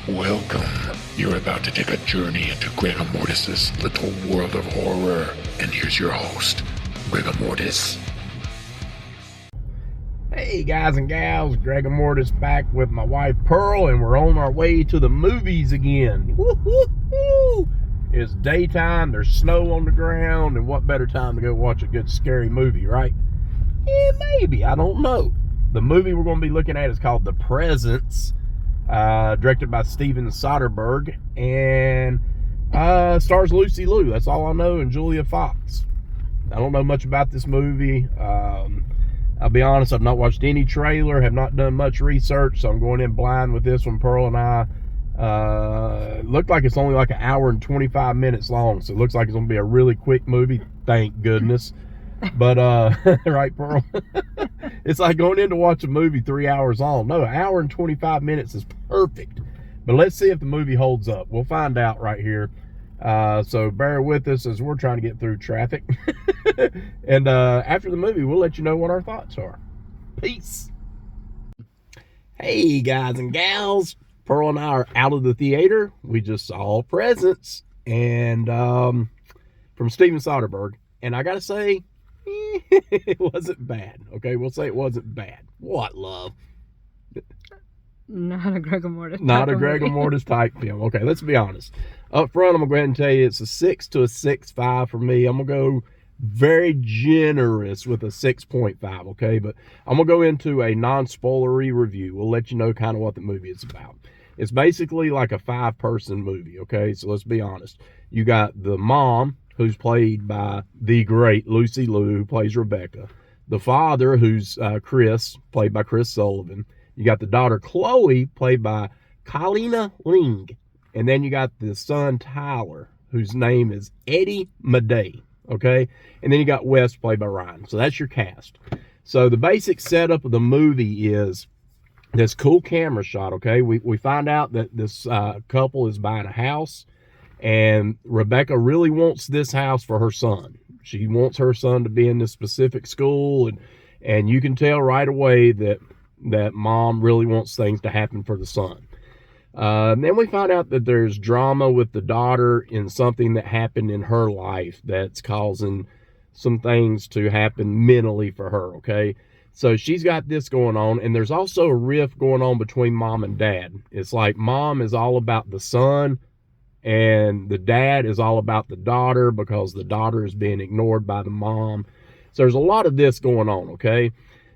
Welcome. You're about to take a journey into Gregor Mortis's little world of horror. And here's your host, Gregor Mortis. Hey guys and gals, Gregor Mortis back with my wife Pearl, and we're on our way to the movies again. Woo-hoo-hoo! It's daytime, there's snow on the ground, and what better time to go watch a good scary movie, right? Yeah, maybe, I don't know. The movie we're going to be looking at is called The Presence, directed by Steven Soderbergh, and stars Lucy Liu. That's all I know, and Julia Fox. I don't know much about this movie. I'll be honest, I've not watched any trailer, have not done much research, so I'm going in blind with this one. Pearl and I, looked like it's only like an hour and 25 minutes long, so it looks like it's going to be a really quick movie, thank goodness. But, right, Pearl? It's like going in to watch a movie 3 hours long. No, an hour and 25 minutes is perfect. But let's see if the movie holds up. We'll find out right here. So bear with us as we're trying to get through traffic. And after the movie, we'll let you know what our thoughts are. Peace. Hey, guys and gals. Pearl and I are out of the theater. We just saw Presence, and from Steven Soderbergh. And I got to say, it wasn't bad. Okay, we'll say it wasn't bad. What, love? Not a Gregor Mortis. Not a Gregor Mortis type film. Okay, let's be honest. Up front, I'm going to go ahead and tell you it's a 6 to a 6.5 for me. I'm going to go very generous with a 6.5, okay? But I'm going to go into a non-spoilery review. We'll let you know kind of what the movie is about. It's basically like a 5-person movie, okay? So let's be honest. You got the mom, who's played by the great Lucy Liu, who plays Rebecca. The father, who's Chris, played by Chris Sullivan. You got the daughter, Chloe, played by Callina Liang. And then you got the son, Tyler, whose name is Eddy Maday, okay? And then you got Wes, played by Ryan. So that's your cast. So the basic setup of the movie is this cool camera shot, okay? We find out that this couple is buying a house, and Rebecca really wants this house for her son. She wants her son to be in this specific school, and you can tell right away that mom really wants things to happen for the son. And then we find out that there's drama with the daughter in something that happened in her life that's causing some things to happen mentally for her, okay? So she's got this going on, and there's also a rift going on between mom and dad. It's like mom is all about the son, and the dad is all about the daughter because the daughter is being ignored by the mom. So there's a lot of this going on, okay?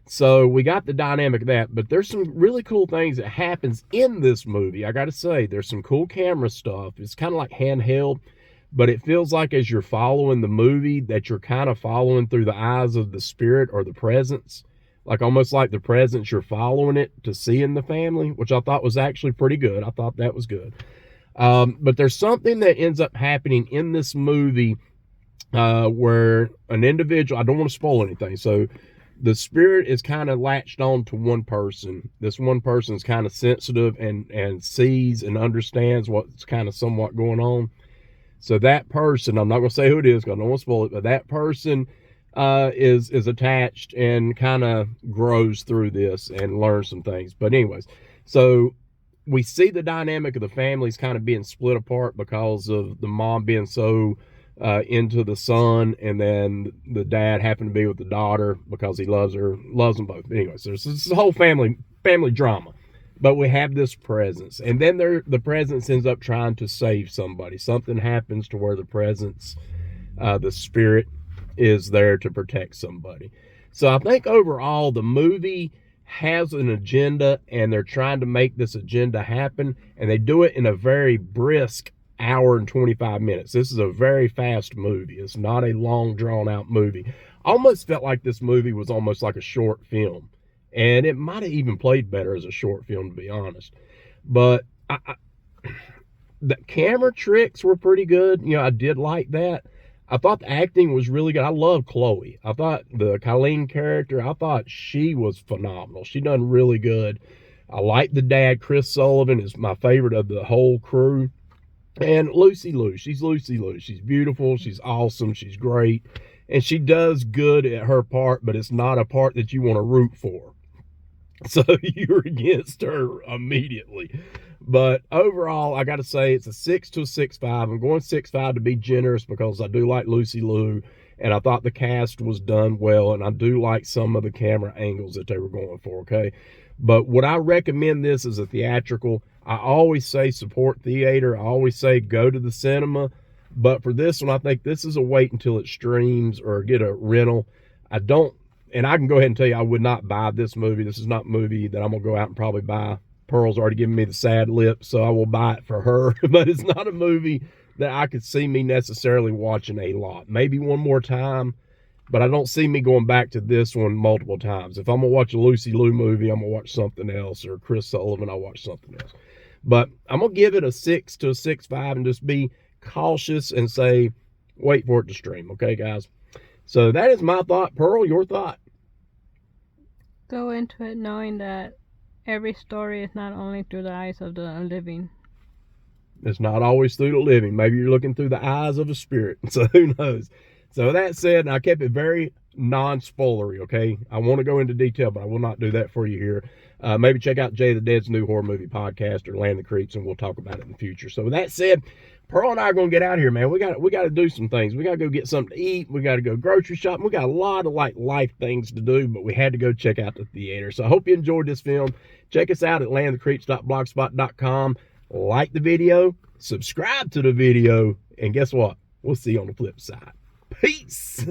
So we got the dynamic of that, but there's some really cool things that happens in this movie. I got to say, there's some cool camera stuff. It's kind of like handheld, but it feels like as you're following the movie that you're kind of following through the eyes of the spirit or the presence, like almost like the presence, you're following it to see in the family, which I thought was actually pretty good. I thought that was good. But there's something that ends up happening in this movie where an individual, I don't want to spoil anything, so the spirit is kind of latched on to one person. This one person is kind of sensitive and sees and understands what's kind of somewhat going on. So that person, I'm not going to say who it is because I don't want to spoil it, but that person is attached and kind of grows through this and learns some things. But anyways, so we see the dynamic of the families kind of being split apart because of the mom being so into the son, and then the dad happened to be with the daughter because he loves them both. Anyways, there's this whole family drama. But we have this presence, and then the presence ends up trying to save somebody. Something happens to where the presence, the spirit, is there to protect somebody. So I think overall the movie has an agenda, and they're trying to make this agenda happen, and they do it in a very brisk hour and 25 minutes. This is a very fast movie. It's not a long drawn out movie. Almost felt like this movie was almost like a short film, and it might have even played better as a short film, to be honest. But the camera tricks were pretty good. You know, I did like that. I thought the acting was really good. I love Chloe. I thought the Colleen character, I thought she was phenomenal. She done really good. I like the dad. Chris Sullivan is my favorite of the whole crew. And Lucy Liu, she's Lucy Liu. She's beautiful. She's awesome. She's great. And she does good at her part, but it's not a part that you want to root for. So you're against her immediately. But overall, I got to say it's a 6 to a 6.5. I'm going 6.5 to be generous because I do like Lucy Liu, and I thought the cast was done well, and I do like some of the camera angles that they were going for, okay? But would I recommend this as a theatrical? I always say support theater. I always say go to the cinema. But for this one, I think this is a wait until it streams or get a rental. I don't, and I can go ahead and tell you I would not buy this movie. This is not a movie that I'm going to go out and probably buy. Pearl's already given me the sad lip, so I will buy it for her. But it's not a movie that I could see me necessarily watching a lot. Maybe one more time, but I don't see me going back to this one multiple times. If I'm going to watch a Lucy Liu movie, I'm going to watch something else, or Chris Sullivan, I'll watch something else. But I'm going to give it a 6 to a 6.5 and just be cautious and say, wait for it to stream. Okay, guys? So that is my thought. Pearl, your thought? Go into it knowing that every story is not only through the eyes of the living. It's not always through the living. Maybe you're looking through the eyes of a spirit. So who knows? So that said, I kept it very non-spoilery, okay? I want to go into detail, but I will not do that for you here. Maybe check out Jay the Dead's new horror movie podcast or Land the Creeps, and we'll talk about it in the future. So with that said, Pearl and I are going to get out of here, man. We got to do some things. We got to go get something to eat. We got to go grocery shopping. We got a lot of life things to do, but we had to go check out the theater. So I hope you enjoyed this film. Check us out at landthecreeps.blogspot.com. Like the video, subscribe to the video, and guess what? We'll see you on the flip side. Peace.